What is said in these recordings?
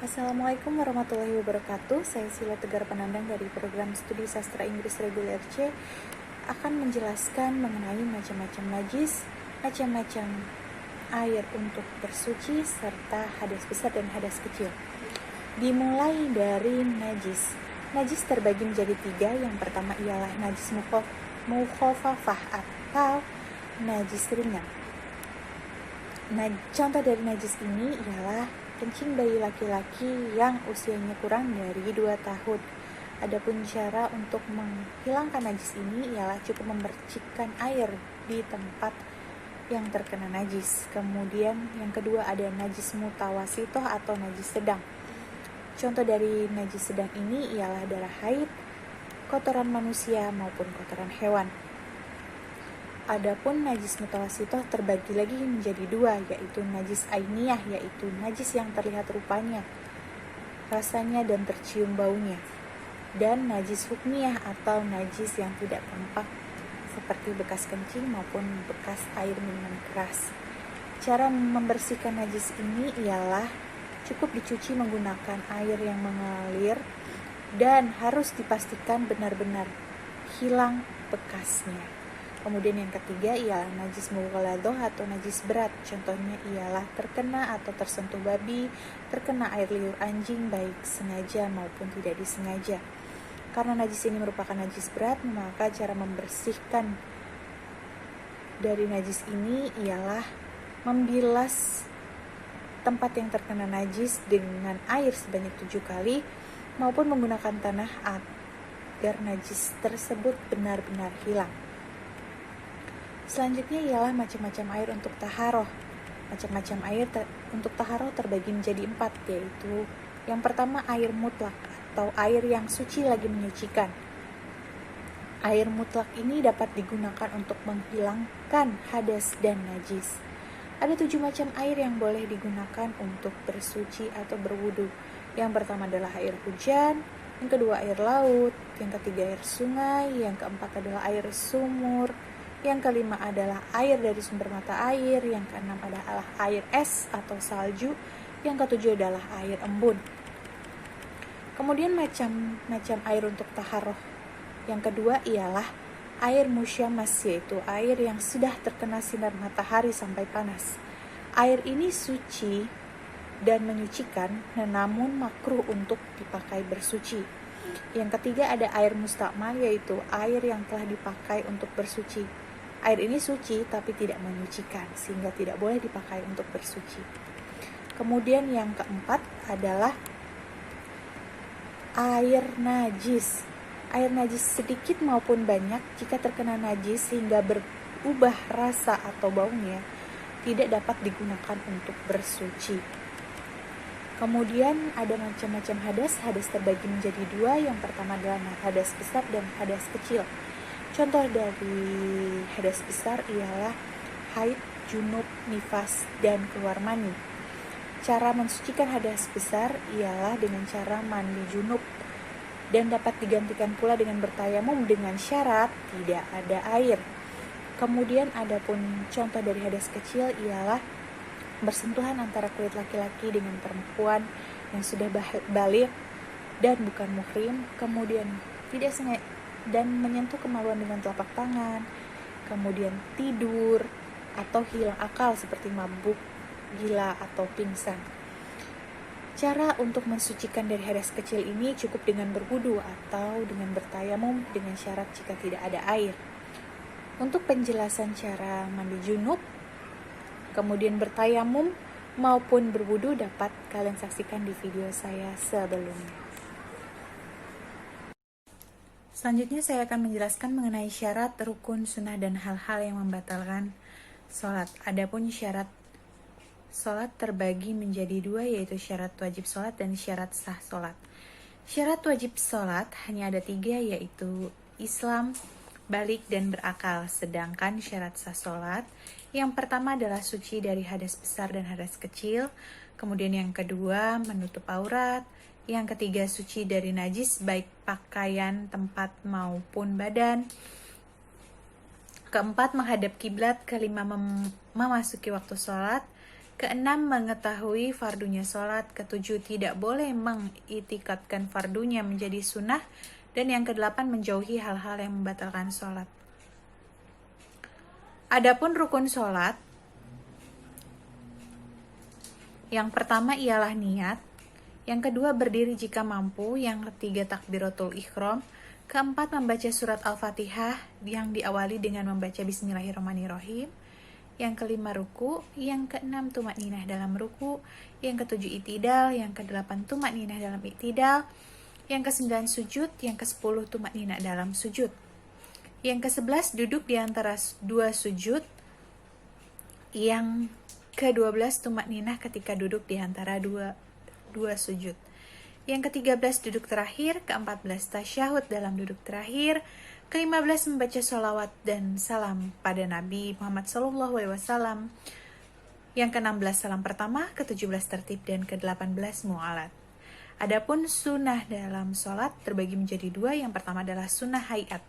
Assalamualaikum warahmatullahi wabarakatuh. Saya Sila Tegar Penandang dari program studi sastra Inggris reguler C akan menjelaskan mengenai macam-macam najis, macam-macam air untuk bersuci, serta hadas besar dan hadas kecil. Dimulai dari najis. Najis terbagi menjadi 3. Yang pertama ialah najis mukhafafah atau najis ringan. Contoh dari najis ini ialah kencing bayi laki-laki yang usianya kurang dari 2 tahun. Adapun cara untuk menghilangkan najis ini ialah cukup memercikkan air di tempat yang terkena najis. Kemudian yang kedua ada najis mutawasitoh atau najis sedang. Contoh dari najis sedang ini ialah darah haid, kotoran manusia maupun kotoran hewan. Adapun najis mutawasitoh terbagi lagi menjadi 2, yaitu najis ainiyah, yaitu najis yang terlihat rupanya, rasanya dan tercium baunya, dan najis hukmiyah atau najis yang tidak tampak seperti bekas kencing maupun bekas air minuman keras. Cara membersihkan najis ini ialah cukup dicuci menggunakan air yang mengalir dan harus dipastikan benar-benar hilang bekasnya. Kemudian yang ketiga ialah najis mughaladoh atau najis berat. Contohnya ialah terkena atau tersentuh babi, terkena air liur anjing baik sengaja maupun tidak disengaja. Karena najis ini merupakan najis berat, maka cara membersihkan dari najis ini ialah membilas tempat yang terkena najis dengan air sebanyak 7 kali maupun menggunakan tanah agar najis tersebut benar-benar hilang. Selanjutnya ialah macam-macam air untuk taharoh. Macam-macam air untuk taharoh terbagi menjadi 4, yaitu yang pertama air mutlak atau air yang suci lagi menyucikan. Air mutlak ini dapat digunakan untuk menghilangkan hadas dan najis. Ada 7 macam air yang boleh digunakan untuk bersuci atau berwudu. Yang pertama adalah air hujan, yang kedua air laut, yang ketiga air sungai, yang keempat adalah air sumur, yang kelima adalah air dari sumber mata air, yang keenam adalah air es atau salju, yang ketujuh adalah air embun. Kemudian macam-macam air untuk taharoh. Yang kedua ialah air musyamas, yaitu air yang sudah terkena sinar matahari sampai panas. Air ini suci dan menyucikan, namun makruh untuk dipakai bersuci. Yang ketiga ada air mustakmal, yaitu air yang telah dipakai untuk bersuci. Air ini suci tapi tidak menyucikan, sehingga tidak boleh dipakai untuk bersuci. Kemudian yang keempat adalah air najis. Air najis sedikit maupun banyak, jika terkena najis sehingga berubah rasa atau baunya, tidak dapat digunakan untuk bersuci. Kemudian ada macam-macam hadas. Hadas terbagi menjadi 2. Yang pertama adalah hadas besar dan hadas kecil. Contoh dari hadas besar ialah haid, junub, nifas, dan keluar mani. Cara mensucikan hadas besar ialah dengan cara mandi junub dan dapat digantikan pula dengan bertayamum dengan syarat tidak ada air. Kemudian adapun contoh dari hadas kecil ialah bersentuhan antara kulit laki-laki dengan perempuan yang sudah baligh dan bukan muhrim, kemudian tidak sengaja dan menyentuh kemaluan dengan telapak tangan, kemudian tidur atau hilang akal seperti mabuk, gila, atau pingsan. Cara untuk mensucikan dari hadas kecil ini cukup dengan berwudu atau dengan bertayamum dengan syarat jika tidak ada air. Untuk penjelasan cara mandi junub, kemudian bertayamum maupun berwudu dapat kalian saksikan di video saya sebelumnya. Selanjutnya saya akan menjelaskan mengenai syarat, rukun, sunnah, dan hal-hal yang membatalkan sholat. Adapun syarat sholat terbagi menjadi 2, yaitu syarat wajib sholat dan syarat sah sholat. Syarat wajib sholat hanya ada 3, yaitu Islam, balik, dan berakal. Sedangkan syarat sah sholat yang pertama adalah suci dari hadas besar dan hadas kecil. Kemudian yang kedua menutup aurat. Yang ketiga suci dari najis baik pakaian, tempat maupun badan. Keempat menghadap kiblat. Kelima memasuki waktu sholat. Keenam, mengetahui fardunya sholat. Ketujuh, tidak boleh mengitikadkan fardunya menjadi sunnah. Dan yang kedelapan, menjauhi hal-hal yang membatalkan sholat. Adapun rukun sholat, yang pertama ialah niat. Yang kedua, berdiri jika mampu. Yang ketiga, takbiratul ihram. Keempat, membaca surat Al-Fatihah yang diawali dengan membaca Bismillahirrahmanirrahim. Yang kelima, ruku. Yang keenam, tumakninah dalam ruku. Yang ketujuh, i'tidal. Yang kedelapan, tumakninah dalam i'tidal. Yang kesembilan, sujud. Yang kesepuluh, tumakninah dalam sujud. Yang kesebelas, duduk di antara dua sujud. Yang ke-12, tumakninah ketika duduk di antara dua sujud. Yang ke-13, duduk terakhir. Ke-14, tasyahud dalam duduk terakhir. Ke-15, membaca sholawat dan salam pada Nabi Muhammad SAW. Yang ke-16, salam pertama. Ke-17, tertib. Dan ke-18, mu'alat. Adapun sunnah dalam sholat terbagi menjadi dua. Yang pertama adalah sunnah hayat.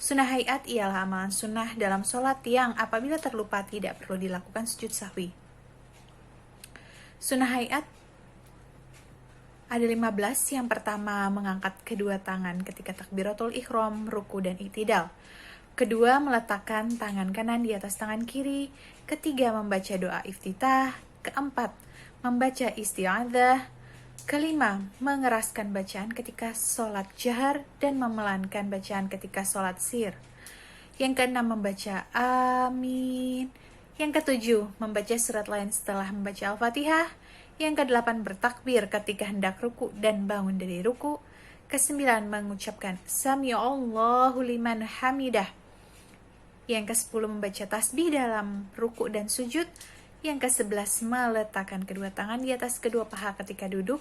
Sunnah hayat ialah amalan sunnah dalam sholat yang apabila terlupa tidak perlu dilakukan sujud sahwi. Sunnah hayat ada 15. Yang pertama, mengangkat kedua tangan ketika takbiratul ihram, ruku, dan i'tidal. Kedua, meletakkan tangan kanan di atas tangan kiri. Ketiga, membaca doa iftitah. Keempat, membaca isti'adzah. Kelima, mengeraskan bacaan ketika sholat jahar dan memelankan bacaan ketika sholat sir. Yang keenam, membaca amin. Yang ketujuh, membaca surat lain setelah membaca Al-Fatihah. Yang kedelapan, bertakbir ketika hendak ruku dan bangun dari ruku. Kesembilan, mengucapkan Sami'allahu liman hamidah. Yang ke-10, membaca tasbih dalam ruku dan sujud. Yang ke-11, meletakkan kedua tangan di atas kedua paha ketika duduk.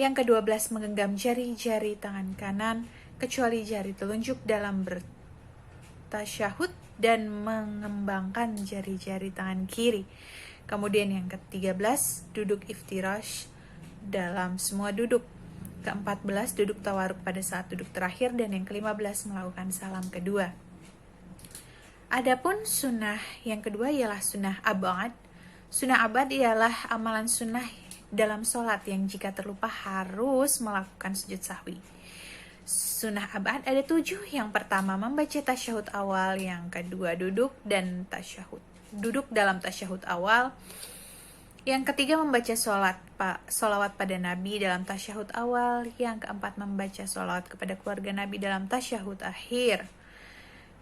Yang ke-12, menggenggam jari-jari tangan kanan, kecuali jari telunjuk dalam bertasyahud, dan mengembangkan jari-jari tangan kiri. Kemudian yang ke-13, duduk iftirash dalam semua duduk. Ke-14, duduk tawaruk pada saat duduk terakhir. Dan yang ke-15, melakukan salam kedua. Adapun sunnah yang kedua ialah sunnah abad. Sunnah abad ialah amalan sunnah dalam sholat yang jika terlupa harus melakukan sujud sahwi. Sunnah abad ada 7. Yang pertama, membaca tasyahud awal. Yang kedua, duduk dalam tasyahud awal. Yang ketiga, membaca sholawat pada Nabi dalam tasyahud awal. Yang keempat, membaca sholawat kepada keluarga Nabi dalam tasyahud akhir.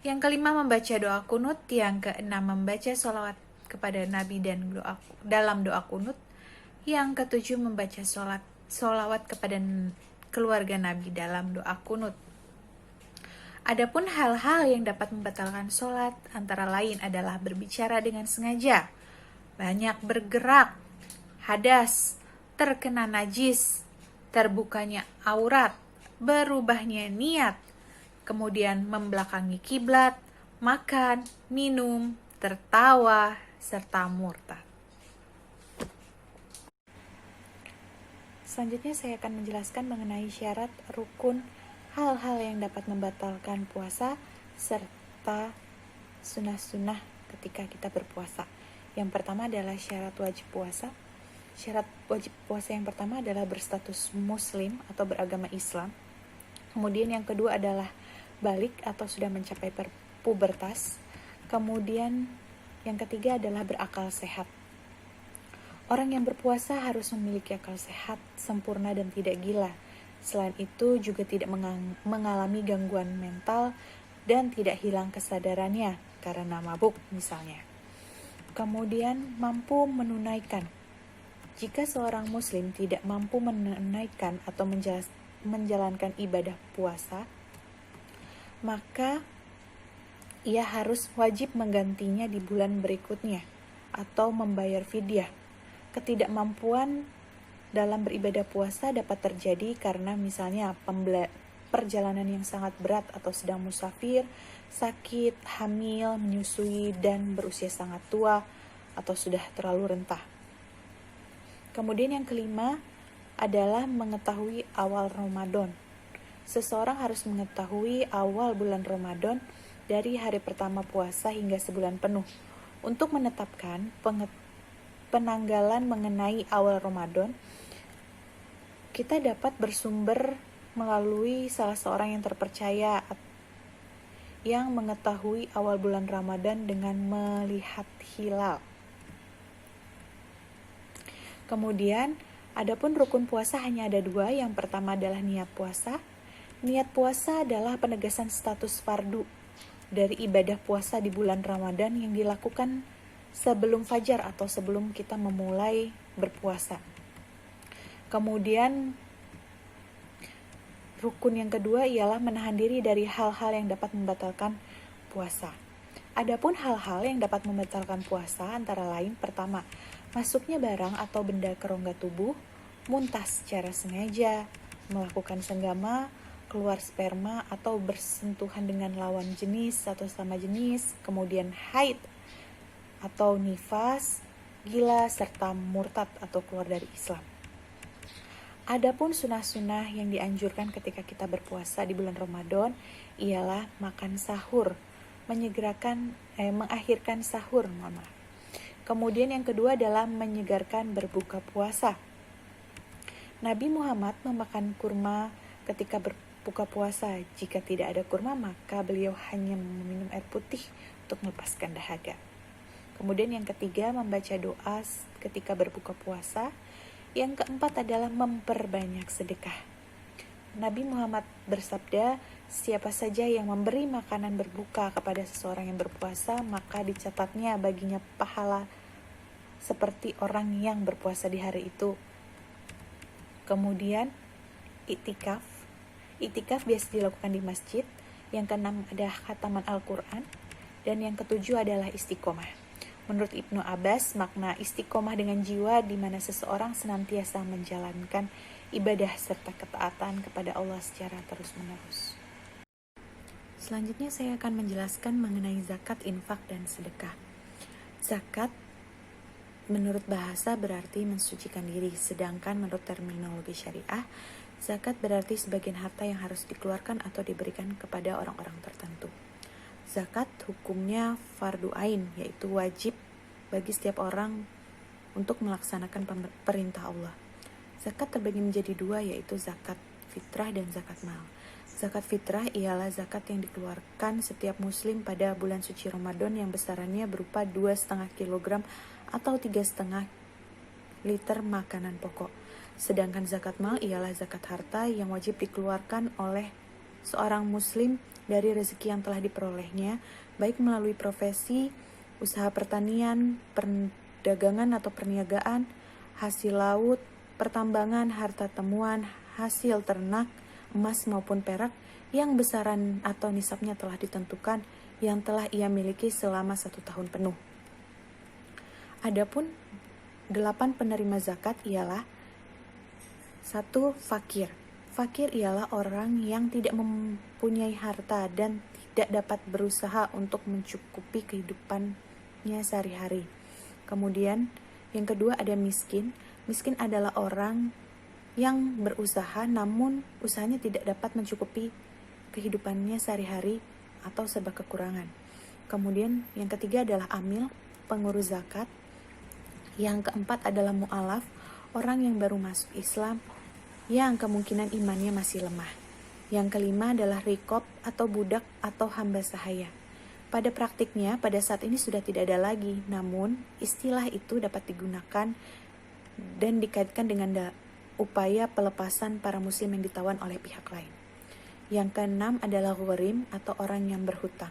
Yang kelima, membaca doa kunut. Yang keenam, membaca sholawat kepada Nabi dan dalam doa kunut. Yang ketujuh, membaca sholawat kepada keluarga Nabi dalam doa kunut. Adapun hal-hal yang dapat membatalkan sholat antara lain adalah berbicara dengan sengaja, banyak bergerak, hadas, terkena najis, terbukanya aurat, berubahnya niat, kemudian membelakangi kiblat, makan, minum, tertawa, serta murtad. Selanjutnya saya akan menjelaskan mengenai syarat, rukun, hal-hal yang dapat membatalkan puasa, serta sunnah-sunnah ketika kita berpuasa. Yang pertama adalah syarat wajib puasa. Syarat wajib puasa yang pertama adalah berstatus muslim atau beragama Islam. Kemudian yang kedua adalah balik atau sudah mencapai pubertas. Kemudian yang ketiga adalah berakal sehat. Orang yang berpuasa harus memiliki akal sehat, sempurna, dan tidak gila. Selain itu juga tidak mengalami gangguan mental dan tidak hilang kesadarannya karena mabuk misalnya. Kemudian mampu menunaikan. Jika seorang muslim tidak mampu menunaikan atau menjalankan ibadah puasa, maka ia harus wajib menggantinya di bulan berikutnya atau membayar fidyah. Ketidakmampuan dalam beribadah puasa dapat terjadi karena misalnya perjalanan yang sangat berat atau sedang musafir, sakit, hamil, menyusui, dan berusia sangat tua atau sudah terlalu rentah. Kemudian yang kelima adalah mengetahui awal Ramadan. Seseorang harus mengetahui awal bulan Ramadan dari hari pertama puasa hingga sebulan penuh untuk menetapkan penanggalan mengenai awal Ramadan, kita dapat bersumber melalui salah seorang yang terpercaya yang mengetahui awal bulan Ramadan dengan melihat hilal. Kemudian, adapun rukun puasa hanya ada 2. Yang pertama adalah niat puasa. Niat puasa adalah penegasan status fardu dari ibadah puasa di bulan Ramadan yang dilakukan sebelum fajar atau sebelum kita memulai berpuasa. Kemudian rukun yang kedua ialah menahan diri dari hal-hal yang dapat membatalkan puasa. Adapun hal-hal yang dapat membatalkan puasa antara lain: pertama, masuknya barang atau benda ke rongga tubuh, muntah secara sengaja, melakukan senggama, keluar sperma atau bersentuhan dengan lawan jenis atau sama jenis, kemudian haid atau nifas, gila, serta murtad atau keluar dari Islam. Adapun sunah-sunah yang dianjurkan ketika kita berpuasa di bulan Ramadan ialah makan sahur, mengakhirkan sahur, Kemudian yang kedua adalah menyegarkan berbuka puasa. Nabi Muhammad memakan kurma ketika berbuka puasa. Jika tidak ada kurma, maka beliau hanya meminum air putih untuk melepaskan dahaga. Kemudian yang ketiga, membaca doa ketika berbuka puasa. Yang keempat adalah memperbanyak sedekah. Nabi Muhammad bersabda, siapa saja yang memberi makanan berbuka kepada seseorang yang berpuasa, maka dicatatnya baginya pahala seperti orang yang berpuasa di hari itu. Kemudian iktikaf. Iktikaf biasa dilakukan di masjid. Yang keenam ada khataman Al-Quran. Dan yang ketujuh adalah istiqomah. Menurut Ibnu Abbas, makna istiqomah dengan jiwa di mana seseorang senantiasa menjalankan ibadah serta ketaatan kepada Allah secara terus-menerus. Selanjutnya saya akan menjelaskan mengenai zakat, infak, dan sedekah. Zakat menurut bahasa berarti mensucikan diri, sedangkan menurut terminologi syariah, zakat berarti sebagian harta yang harus dikeluarkan atau diberikan kepada orang-orang tertentu. Zakat hukumnya fardu ain, yaitu wajib bagi setiap orang untuk melaksanakan perintah Allah. Zakat terbagi menjadi 2, yaitu zakat fitrah dan zakat mal. Zakat fitrah ialah zakat yang dikeluarkan setiap muslim pada bulan suci Ramadan yang besarannya berupa 2,5 kg atau 3,5 liter makanan pokok. Sedangkan zakat mal ialah zakat harta yang wajib dikeluarkan oleh seorang muslim dari rezeki yang telah diperolehnya, baik melalui profesi, usaha pertanian, perdagangan atau perniagaan, hasil laut, pertambangan, harta temuan, hasil ternak, emas maupun perak, yang besaran atau nisabnya telah ditentukan, yang telah ia miliki selama 1 tahun penuh. Adapun 8 penerima zakat ialah 1. Fakir. Fakir ialah orang yang tidak mempunyai harta dan tidak dapat berusaha untuk mencukupi kehidupannya sehari-hari. Kemudian yang kedua ada miskin. Miskin adalah orang yang berusaha namun usahanya tidak dapat mencukupi kehidupannya sehari-hari atau serba kekurangan. Kemudian yang ketiga adalah amil, pengurus zakat. Yang keempat adalah mu'alaf, orang yang baru masuk Islam yang kemungkinan imannya masih lemah. Yang kelima adalah rikob atau budak atau hamba sahaya. Pada praktiknya, pada saat ini sudah tidak ada lagi, namun istilah itu dapat digunakan dan dikaitkan dengan upaya pelepasan para muslim yang ditawan oleh pihak lain. Yang keenam adalah gharim atau orang yang berhutang.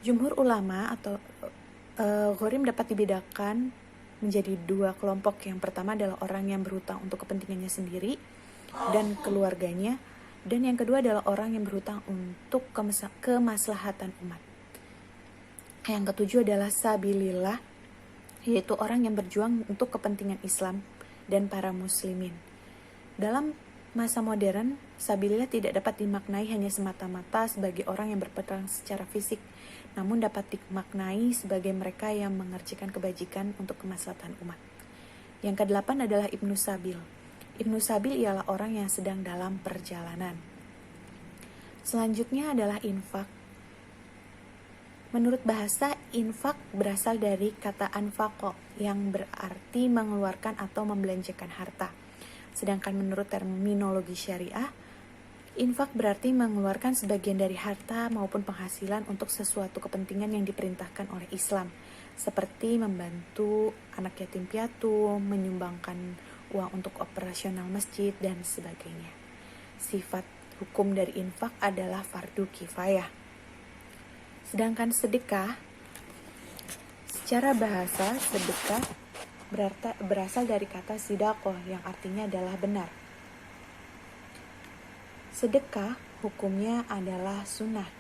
Jumhur ulama atau gharim dapat dibedakan menjadi 2 kelompok. Yang pertama adalah orang yang berhutang untuk kepentingannya sendiri dan keluarganya, dan yang kedua adalah orang yang berhutang untuk kemaslahatan umat. Yang ketujuh adalah sabilillah, yaitu orang yang berjuang untuk kepentingan Islam dan para muslimin. Dalam masa modern, sabilillah tidak dapat dimaknai hanya semata-mata sebagai orang yang berperang secara fisik, namun dapat dimaknai sebagai mereka yang mengerjakan kebajikan untuk kemaslahatan umat. Yang kedelapan adalah Ibnu Sabil. Ibnu Sabil ialah orang yang sedang dalam perjalanan. Selanjutnya adalah infak. Menurut bahasa, infak berasal dari kata anfaqo yang berarti mengeluarkan atau membelanjakan harta. Sedangkan menurut terminologi syariah, infak berarti mengeluarkan sebagian dari harta maupun penghasilan untuk sesuatu kepentingan yang diperintahkan oleh Islam, seperti membantu anak yatim piatu, menyumbangkan uang untuk operasional masjid, dan sebagainya. Sifat hukum dari infak adalah fardu kifayah. Sedangkan sedekah, secara bahasa sedekah berasal dari kata sidaqoh yang artinya adalah benar. Sedekah hukumnya adalah sunnah